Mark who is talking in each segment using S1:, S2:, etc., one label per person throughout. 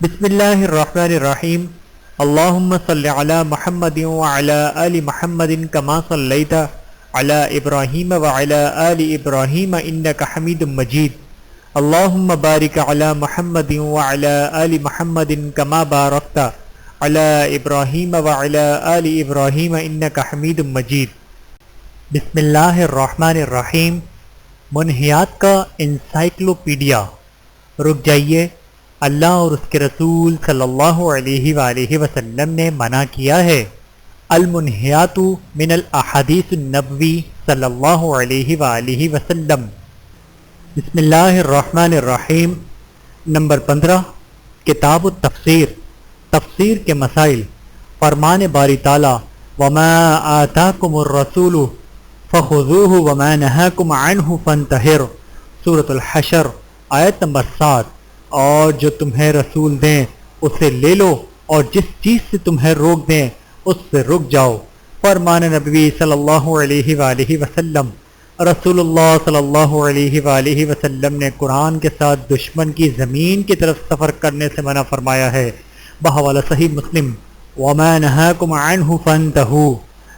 S1: بسم اللہ الرحمن الرحیم اللہم صلی علی محمد وعلی آل محمد کما صلیت علی ابراہیم وعلی آل ابراہیم انک حمید مجید اللہم بارک علی محمد وعلی آل محمد کما بارکت علی ابراہیم وعلی آل ابراہیم انک حمید مجید۔ بسم اللہ الرحمن الرحیم۔ منہیات کا انسائکلوپیڈیا۔ رک جائیے، اللہ اور اس کے رسول صلی اللہ علیہ وآلہ وسلم نے منع کیا ہے۔ المنہیات من الاحادیث النبوی صلی اللہ علیہ وآلہ وسلم۔ بسم اللہ الرحمن الرحیم۔ نمبر 15، کتاب التفسیر، تفسیر کے مسائل۔ فرمان باری تعالی، وما آتاکم الرسول فخذوہ وما نہاکم عنہ فانتہر، سورۃ الحشر، آیت نمبر 7۔ اور جو تمہیں رسول دیں اسے لے لو، اور جس چیز سے تمہیں روک دیں اس سے رک جاؤ۔ فرمان نبوی صلی اللہ علیہ وآلہ وسلم۔ رسول اللہ صلی اللہ علیہ وآلہ وسلم نے قرآن کے ساتھ دشمن کی زمین کی طرف سفر کرنے سے منع فرمایا ہے۔ بحوالہ صحیح مسلم، وما نہاکم عنہ فانتہوا۔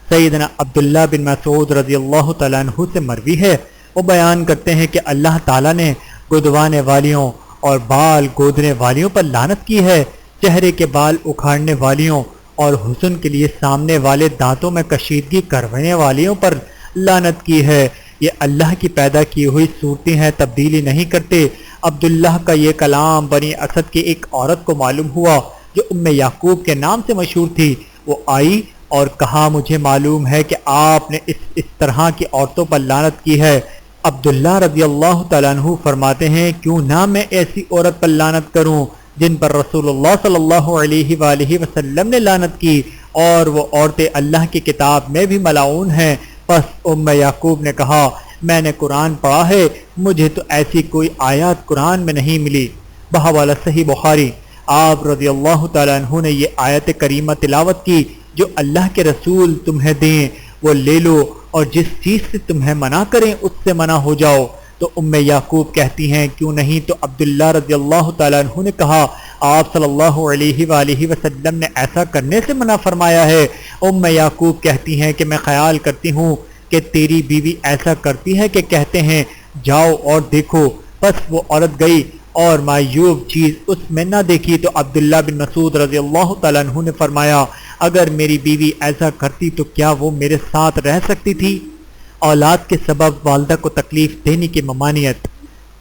S1: سیدنا عبداللہ بن مسعود رضی اللہ تعالیٰ عنہ سے مروی ہے، وہ بیان کرتے ہیں کہ اللہ تعالیٰ نے گدوانے والیوں اور بال گودنے والیوں پر لعنت کی ہے، چہرے کے بال اکھاڑنے والیوں اور حسن کے لیے سامنے والے دانتوں میں کشیدگی کروانے والیوں پر لعنت کی ہے۔ یہ اللہ کی پیدا کی ہوئی صورتیں ہیں، تبدیلی نہیں کرتے۔ عبداللہ کا یہ کلام بنی اسد کی ایک عورت کو معلوم ہوا جو یعقوب کے نام سے مشہور تھی۔ وہ آئی اور کہا، مجھے معلوم ہے کہ آپ نے اس طرح کی عورتوں پر لعنت کی ہے۔ عبداللہ رضی اللہ تعالیٰ عنہ فرماتے ہیں، کیوں نہ میں ایسی عورت پر لعنت کروں جن پر رسول اللہ صلی اللہ علیہ وآلہ وسلم نے لعنت کی، اور وہ عورتیں اللہ کی کتاب میں بھی ملعون ہیں۔ پس یعقوب نے کہا، میں نے قرآن پڑھا ہے، مجھے تو ایسی کوئی آیات قرآن میں نہیں ملی۔ بحوالہ صحیح بخاری، آپ رضی اللہ تعالیٰ عنہ نے یہ آیت کریمہ تلاوت کی، جو اللہ کے رسول تمہیں دیں وہ لے لو، اور جس چیز سے تمہیں منع کریں اس سے منع ہو جاؤ۔ تو یعقوب کہتی ہیں، کیوں نہیں تو عبداللہ رضی اللہ تعالیٰ عنہ نے کہا، آپ صلی اللہ علیہ وآلہ وسلم نے ایسا کرنے سے منع فرمایا ہے۔ یعقوب کہتی ہیں کہ میں خیال کرتی ہوں کہ تیری بیوی ایسا کرتی ہے کہ کہتے ہیں جاؤ اور دیکھو۔ پس وہ عورت گئی اور معیوب چیز اس میں نہ دیکھی۔ تو عبداللہ بن مسعود رضی اللہ تعالیٰ عنہ نے فرمایا، اگر میری بیوی ایسا کرتی تو کیا وہ میرے ساتھ رہ سکتی تھی؟ اولاد کے سبب والدہ کو تکلیف دینے کی ممانعت۔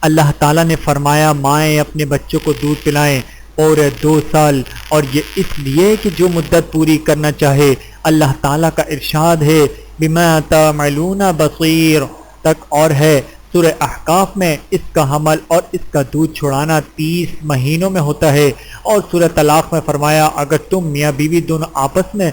S1: اللہ تعالیٰ نے فرمایا، مائیں اپنے بچوں کو دودھ پلائیں پورے 2 سال، اور یہ اس لیے کہ جو مدت پوری کرنا چاہے۔ اللہ تعالیٰ کا ارشاد ہے، بما تعملون بصیر تک، اور ہے سورہ احقاف میں اس کا حمل اور اس کا دودھ چھڑانا 30 مہینوں میں ہوتا ہے، اور سورہ طلاق میں فرمایا، اگر تم میاں بیوی دونوں آپس میں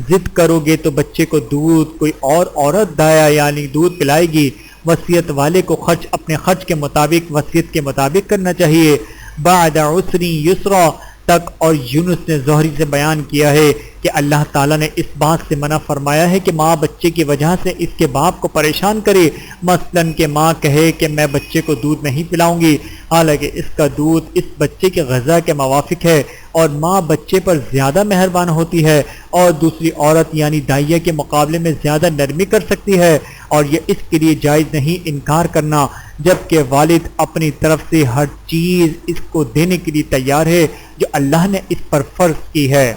S1: ضد کرو گے تو بچے کو دودھ کوئی اور عورت دایا یعنی دودھ پلائے گی۔ وصیت والے کو خرچ اپنے خرچ کے مطابق وصیت کے مطابق کرنا چاہیے۔ بعد عسر یسرا تک، اور یونس نے زہری سے بیان کیا ہے کہ اللہ تعالیٰ نے اس بات سے منع فرمایا ہے کہ ماں بچے کی وجہ سے اس کے باپ کو پریشان کرے، مثلاً کہ ماں کہے کہ میں بچے کو دودھ نہیں پلاؤں گی، حالانکہ اس کا دودھ اس بچے کے غذا کے موافق ہے، اور ماں بچے پر زیادہ مہربان ہوتی ہے اور دوسری عورت یعنی دائیہ کے مقابلے میں زیادہ نرمی کر سکتی ہے، اور یہ اس کے لیے جائز نہیں انکار کرنا، جبکہ والد اپنی طرف سے ہر چیز اس کو دینے کے لیے تیار ہے جو اللہ نے اس پر فرض کی ہے۔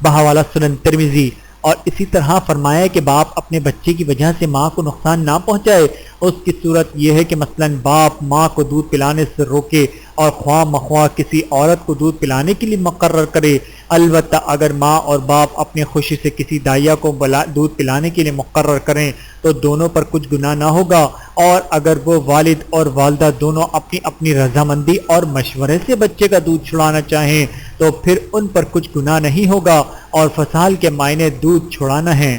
S1: بحوالہ سنن ترمذی۔ اور اسی طرح فرمایا کہ باپ اپنے بچے کی وجہ سے ماں کو نقصان نہ پہنچائے۔ اس کی صورت یہ ہے کہ مثلاً باپ ماں کو دودھ پلانے سے روکے اور خواہ مخواہ کسی عورت کو دودھ پلانے کے لیے مقرر کرے۔ البتہ اگر ماں اور باپ اپنی خوشی سے کسی دائیہ کو دودھ پلانے کے لیے مقرر کریں تو دونوں پر کچھ گناہ نہ ہوگا، اور اگر وہ والد اور والدہ دونوں اپنی اپنی رضامندی اور مشورے سے بچے کا دودھ چھڑانا چاہیں تو پھر ان پر کچھ گناہ نہیں ہوگا، اور فصال کے معنی دودھ چھڑانا ہے۔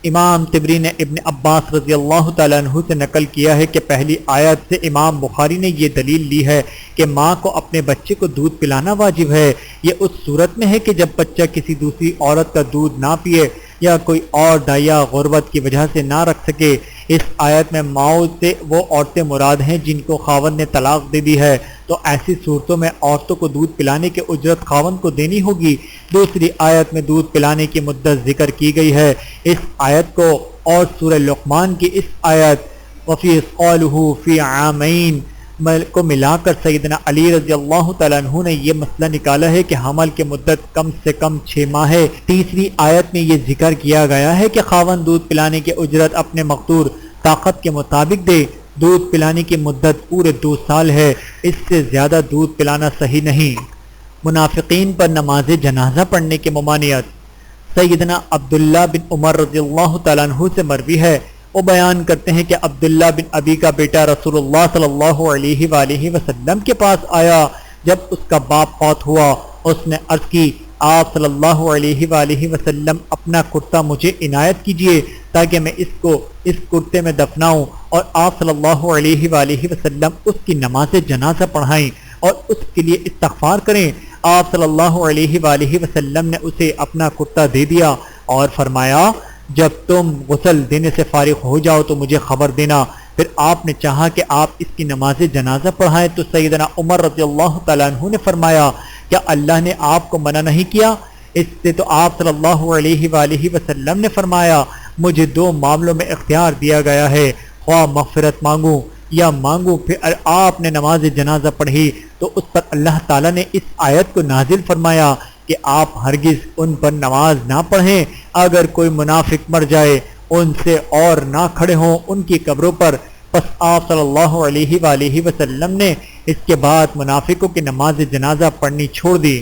S1: امام طبری نے ابن عباس رضی اللہ تعالیٰ عنہ سے نقل کیا ہے کہ پہلی آیت سے امام بخاری نے یہ دلیل لی ہے کہ ماں کو اپنے بچے کو دودھ پلانا واجب ہے۔ یہ اس صورت میں ہے کہ جب بچہ کسی دوسری عورت کا دودھ نہ پیے، یا کوئی اور دایا غربت کی وجہ سے نہ رکھ سکے۔ اس آیت میں ماؤں سے وہ عورتیں مراد ہیں جن کو خاوند نے طلاق دے دی ہے، تو ایسی صورتوں میں عورتوں کو دودھ پلانے کی اجرت خاوند کو دینی ہوگی۔ دوسری آیت میں دودھ پلانے کی مدت ذکر کی گئی ہے۔ اس آیت کو اور سورہ لقمان کی اس آیت وفی قولہ فی عامین کو ملا کر سیدنا علی رضی اللہ تعالیٰ عنہ نے یہ مسئلہ نکالا ہے کہ حمل کی مدت کم سے کم 6 ماہ ہے۔ تیسری آیت میں یہ ذکر کیا گیا ہے کہ خاوند دودھ پلانے کی اجرت اپنے مقدور طاقت کے مطابق دے۔ دودھ پلانے کی مدت پورے 2 سال ہے، اس سے زیادہ دودھ پلانا صحیح نہیں۔ منافقین پر نماز جنازہ پڑھنے کی ممانعت۔ سیدنا عبداللہ بن عمر رضی اللہ تعالیٰ عنہ سے مروی ہے، وہ بیان کرتے ہیں کہ عبداللہ بن ابی کا بیٹا رسول اللہ صلی اللہ علیہ وآلہ وسلم کے پاس آیا۔ جب اس کا باپ فوت ہوا، اس نے عرض کی، آپ صلی اللہ علیہ وآلہ وسلم اپنا کرتا مجھے عنایت کیجئے تاکہ میں اس کرتے میں دفناؤں، اور آپ صلی اللہ علیہ وآلہ وسلم اس کی نماز جنازہ پڑھائیں اور اس کے لیے استغفار کریں۔ آپ صلی اللہ علیہ وآلہ وسلم نے اسے اپنا کرتا دے دیا اور فرمایا، جب تم غسل دینے سے فارغ ہو جاؤ تو مجھے خبر دینا۔ پھر آپ نے چاہا کہ آپ اس کی نماز جنازہ پڑھائیں، تو سیدنا عمر رضی اللہ تعالیٰ عنہ نے فرمایا، کیا اللہ نے آپ کو منع نہیں کیا؟ اس سے تو آپ صلی اللہ علیہ وآلہ وسلم نے فرمایا، مجھے 2 معاملوں میں اختیار دیا گیا ہے، خواہ مغفرت مانگوں یا مانگوں۔ پھر آپ نے نماز جنازہ پڑھی تو اس پر اللہ تعالیٰ نے اس آیت کو نازل فرمایا کہ آپ ہرگز ان پر نماز نہ پڑھیں۔ اگر کوئی منافق مر جائے ان سے اور نہ کھڑے ہوں ان کی قبروں پر۔ پس آپ صلی اللہ علیہ وآلہ وسلم نے اس کے بعد منافقوں کی نماز جنازہ پڑھنی چھوڑ دی۔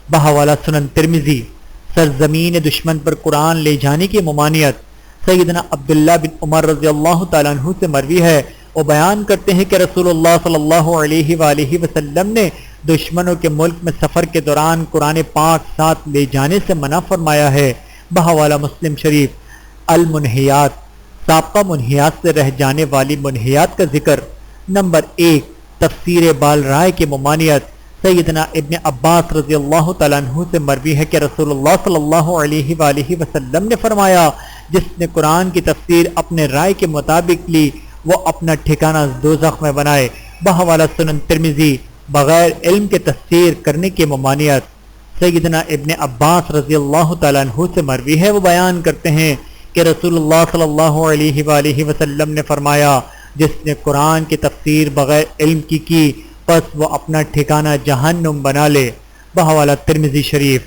S1: بحوالہ سنن ترمذی۔ سرزمین دشمن پر قرآن لے جانے کی ممانعت۔ سیدنا عبداللہ بن عمر رضی اللہ تعالیٰ عنہ سے مروی ہے، وہ بیان کرتے ہیں کہ رسول اللہ صلی اللہ علیہ وآلہ وسلم نے دشمنوں کے ملک میں سفر کے دوران قرآن پاک ساتھ لے جانے سے منع فرمایا ہے۔ بحوالہ مسلم شریف۔ المنہیات۔ سابقہ منہیات سے رہ جانے والی منہیات کا ذکر۔ نمبر 1، تفسیر بال رائے کی ممانعت۔ سیدنا ابن عباس رضی اللہ تعالیٰ عنہ سے مروی ہے کہ رسول اللہ صلی اللہ علیہ وآلہ وسلم نے فرمایا، جس نے قرآن کی تفسیر اپنے رائے کے مطابق لی وہ اپنا ٹھکانہ دوزخ میں بنائے۔ بحوالہ سنن ترمذی۔ بغیر علم کے تفسیر کرنے کی ممانعت۔ سیدنا ابن عباس رضی اللہ تعالیٰ عنہ سے مروی ہے، وہ بیان کرتے ہیں کہ رسول اللہ صلی اللہ علیہ وآلہ وسلم نے فرمایا، جس نے قرآن کی تفسیر بغیر علم کی پس وہ اپنا ٹھکانہ جہنم بنا لے۔ بحوالہ ترمذی شریف۔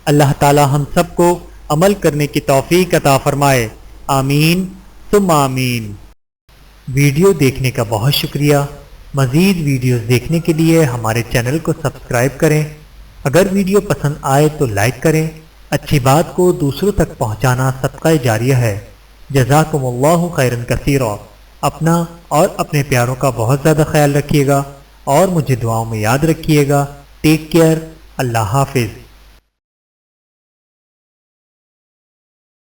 S1: اللہ تعالی ہم سب کو عمل کرنے کی توفیق عطا فرمائے، آمین ثم آمین۔ ویڈیو دیکھنے کا بہت شکریہ۔ مزید ویڈیوز دیکھنے کے لیے ہمارے چینل کو سبسکرائب کریں۔ اگر ویڈیو پسند آئے تو لائک کریں۔ اچھی بات کو دوسروں تک پہنچانا صدقہ جاریہ ہے۔ جزاکم اللہ خیرا کثیرا۔ اپنا اور اپنے پیاروں کا بہت زیادہ خیال رکھیے گا اور مجھے دعاؤں میں یاد رکھیے گا۔ Take care. اللہ حافظ۔